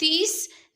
30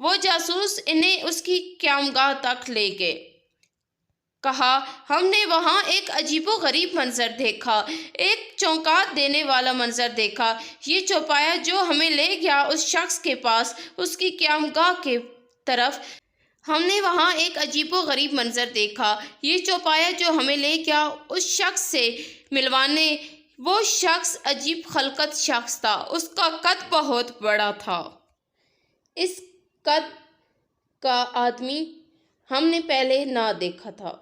وہ جاسوس انہیں اس کی قیامگاہ تک لے گئے۔ کہا، ہم نے وہاں ایک عجیب و غریب منظر دیکھا، ایک چونکا دینے والا منظر دیکھا۔ یہ چوپایا جو ہمیں لے گیا اس شخص کے پاس، اس کی قیامگاہ کے طرف۔ ہم نے وہاں ایک عجیب و غریب منظر دیکھا۔ یہ چوپایا جو ہمیں لے گیا اس شخص سے ملوانے، وہ شخص عجیب خلقت شخص تھا، اس کا قد بہت بڑا تھا۔ اس قد کا آدمی ہم نے پہلے نہ دیکھا تھا۔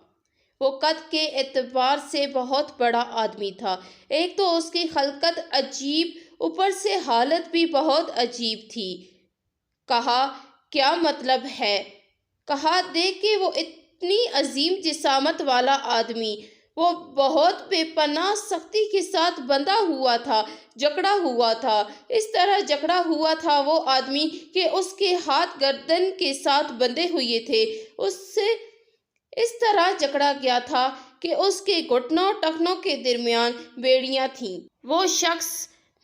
وہ قد کے اعتبار سے بہت بڑا آدمی تھا۔ ایک تو اس کی خلقت عجیب، اوپر سے حالت بھی بہت عجیب تھی۔ کہا، کیا مطلب ہے؟ کہا، دیکھ کہ وہ اتنی عظیم جسامت والا آدمی، وہ بہت بے پناہ سختی کے ساتھ بندھا ہوا تھا، جکڑا ہوا تھا۔ اس طرح جکڑا ہوا تھا وہ آدمی کہ اس کے ہاتھ گردن کے ساتھ بندھے ہوئے تھے۔ اس طرح جکڑا گیا تھا کہ اس کے گھٹنوں ٹخنوں کے درمیان بیڑیاں تھیں۔ وہ شخص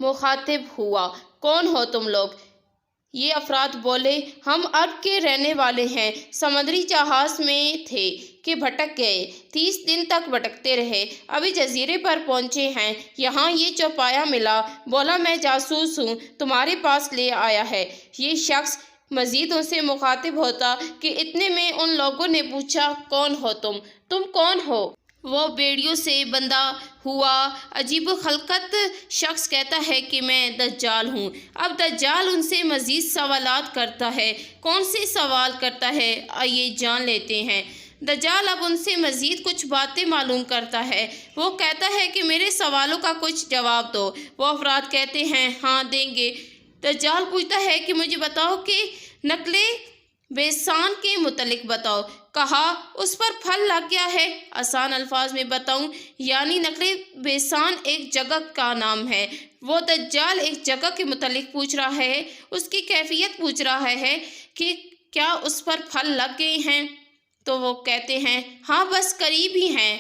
مخاطب ہوا، کون ہو تم لوگ؟ یہ افراد بولے، ہم عرب کے رہنے والے ہیں، سمندری جہاز میں تھے کہ بھٹک گئے، 30 دن تک بھٹکتے رہے، ابھی جزیرے پر پہنچے ہیں، یہاں یہ چوپایا ملا، بولا میں جاسوس ہوں، تمہارے پاس لے آیا ہے۔ یہ شخص مزید ان سے مخاطب ہوتا کہ اتنے میں ان لوگوں نے پوچھا، کون ہو تم کون ہو؟ وہ بیڑیوں سے بندھا ہوا عجیب خلقت شخص کہتا ہے کہ میں دجال ہوں۔ اب دجال ان سے مزید سوالات کرتا ہے۔ کون سے سوال کرتا ہے؟ آئیے جان لیتے ہیں۔ دجال اب ان سے مزید کچھ باتیں معلوم کرتا ہے۔ وہ کہتا ہے کہ میرے سوالوں کا کچھ جواب دو۔ وہ افراد کہتے ہیں، ہاں دیں گے۔ دجال پوچھتا ہے کہ مجھے بتاؤ کہ نقل بیسان کے متعلق بتاؤ۔ کہا، اس پر پھل لگ گیا ہے۔ آسان الفاظ میں بتاؤں، یعنی نقل بیسان ایک جگہ کا نام ہے۔ وہ دجال ایک جگہ کے متعلق پوچھ رہا ہے، اس کی کیفیت پوچھ رہا ہے کہ کیا اس پر پھل لگ گئے ہیں؟ تو وہ کہتے ہیں، ہاں بس قریب ہی ہیں،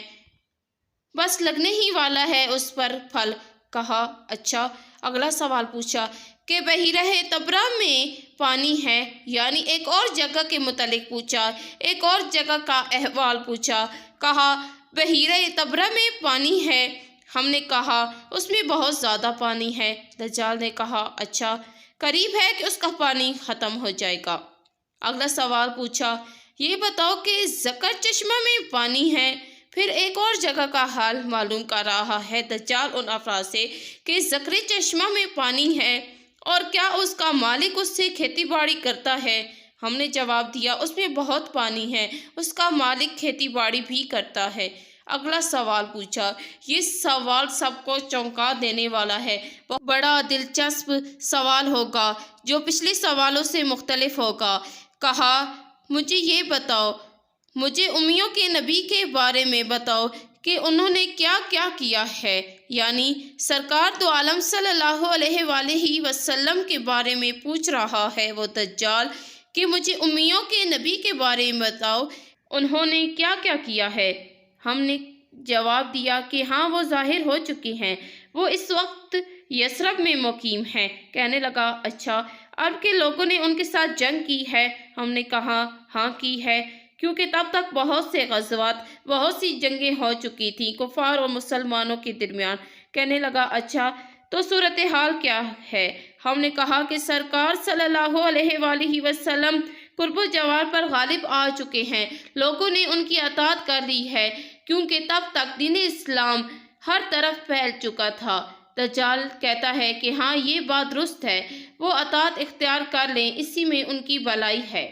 بس لگنے ہی والا ہے اس پر پھل۔ کہا، اچھا۔ اگلا سوال پوچھا کہ بحیرہ طبرہ میں پانی ہے، یعنی ایک اور جگہ کے متعلق پوچھا، ایک اور جگہ کا احوال پوچھا۔ کہا، بحیرہ طبرہ میں پانی ہے۔ ہم نے کہا، اس میں بہت زیادہ پانی ہے۔ دجال نے کہا، اچھا، قریب ہے کہ اس کا پانی ختم ہو جائے گا۔ اگلا سوال پوچھا، یہ بتاؤ کہ زکر چشمہ میں پانی ہے۔ پھر ایک اور جگہ کا حال معلوم کر رہا ہے دجال ان افراد سے کہ زکر چشمہ میں پانی ہے، اور کیا اس کا مالک اس سے کھیتی باڑی کرتا ہے؟ ہم نے جواب دیا، اس میں بہت پانی ہے، اس کا مالک کھیتی باڑی بھی کرتا ہے۔ اگلا سوال پوچھا، یہ سوال سب کو چونکا دینے والا ہے، بہت بڑا دلچسپ سوال ہوگا جو پچھلے سوالوں سے مختلف ہوگا۔ کہا، مجھے یہ بتاؤ، مجھے امیوں کے نبی کے بارے میں بتاؤ کہ انہوں نے کیا کیا کیا ہے، یعنی سرکار دو عالم صلی اللہ علیہ وآلہ وسلم کے بارے میں پوچھ رہا ہے وہ دجال کہ مجھے امیوں کے نبی کے بارے میں بتاؤ، انہوں نے کیا کیا کیا ہے۔ ہم نے جواب دیا کہ ہاں وہ ظاہر ہو چکے ہیں، وہ اس وقت یثرب میں مقیم ہیں۔ کہنے لگا، اچھا، عرب کے لوگوں نے ان کے ساتھ جنگ کی ہے؟ ہم نے کہا، ہاں کی ہے، کیونکہ تب تک بہت سے غزوات، بہت سی جنگیں ہو چکی تھیں کفار اور مسلمانوں کے درمیان۔ کہنے لگا، اچھا، تو صورتحال کیا ہے؟ ہم نے کہا کہ سرکار صلی اللہ علیہ وآلہ وسلم قرب و جوار پر غالب آ چکے ہیں، لوگوں نے ان کی اطاعت کر لی ہے، کیونکہ تب تک دین اسلام ہر طرف پھیل چکا تھا۔ دجال کہتا ہے کہ ہاں یہ بات درست ہے، وہ اطاعت اختیار کر لیں، اسی میں ان کی بھلائی ہے،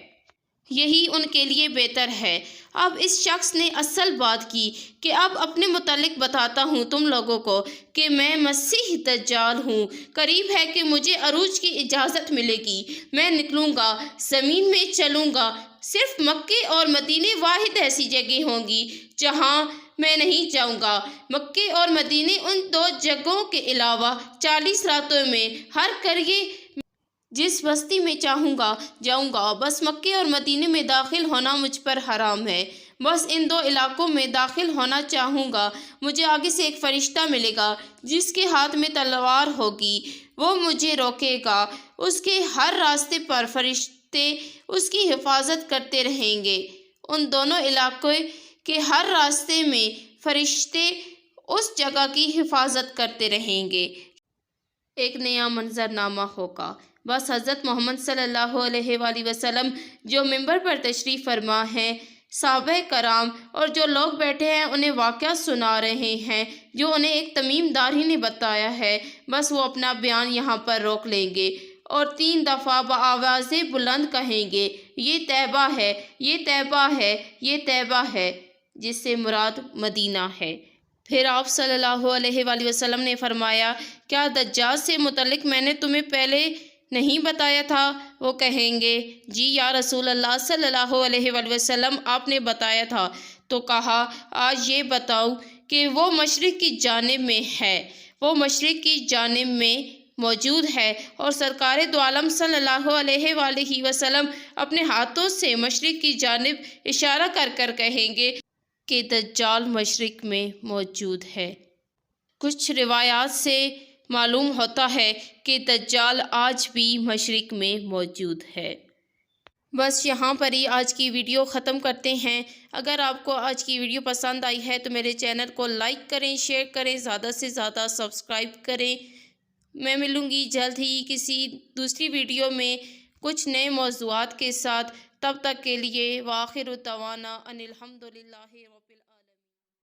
یہی ان کے لیے بہتر ہے۔ اب اس شخص نے اصل بات کی کہ اب اپنے متعلق بتاتا ہوں تم لوگوں کو کہ میں مسیح دجال ہوں، قریب ہے کہ مجھے عروج کی اجازت ملے گی، میں نکلوں گا، زمین میں چلوں گا، صرف مکے اور مدینے واحد ایسی جگہ ہوں گی جہاں میں نہیں جاؤں گا۔ مکے اور مدینے ان دو جگہوں کے علاوہ 40 راتوں میں ہر قریے جس بستی میں چاہوں گا جاؤں گا، بس مکے اور مدینے میں داخل ہونا مجھ پر حرام ہے، بس ان دو علاقوں میں داخل ہونا چاہوں گا۔ مجھے آگے سے ایک فرشتہ ملے گا جس کے ہاتھ میں تلوار ہوگی، وہ مجھے روکے گا، اس کے ہر راستے پر فرشتے اس کی حفاظت کرتے رہیں گے۔ ان دونوں علاقے کے ہر راستے میں فرشتے اس جگہ کی حفاظت کرتے رہیں گے۔ ایک نیا منظرنامہ ہوگا۔ بس حضرت محمد صلی اللہ علیہ وآلہ وسلم جو منبر پر تشریف فرما ہیں، صحابہ کرام اور جو لوگ بیٹھے ہیں انہیں واقعہ سنا رہے ہیں جو انہیں ایک تمیم دار ہی نے بتایا ہے، بس وہ اپنا بیان یہاں پر روک لیں گے اور 3 دفعہ بآواز بلند کہیں گے، یہ طیبہ ہے، یہ طیبہ ہے، یہ طیبہ ہے، جس سے مراد مدینہ ہے۔ پھر آپ صلی اللہ علیہ وآلہ وسلم نے فرمایا، کیا دجال سے متعلق میں نے تمہیں پہلے نہیں بتایا تھا؟ وہ کہیں گے، جی یا رسول اللہ صلی اللہ علیہ وآلہ وسلم آپ نے بتایا تھا۔ تو کہا، آج یہ بتاؤ کہ وہ مشرق کی جانب میں ہے، وہ مشرق کی جانب میں موجود ہے، اور سرکار دو عالم صلی اللہ علیہ وآلہ وسلم اپنے ہاتھوں سے مشرق کی جانب اشارہ کر کر کہیں گے کہ دجال مشرق میں موجود ہے۔ کچھ روایات سے معلوم ہوتا ہے کہ دجال آج بھی مشرق میں موجود ہے۔ بس یہاں پر ہی آج کی ویڈیو ختم کرتے ہیں۔ اگر آپ کو آج کی ویڈیو پسند آئی ہے تو میرے چینل کو لائک کریں، شیئر کریں، زیادہ سے زیادہ سبسکرائب کریں۔ میں ملوں گی جلد ہی کسی دوسری ویڈیو میں کچھ نئے موضوعات کے ساتھ۔ تب تک کے لیے وآخر دعوانا ان الحمدللہ رب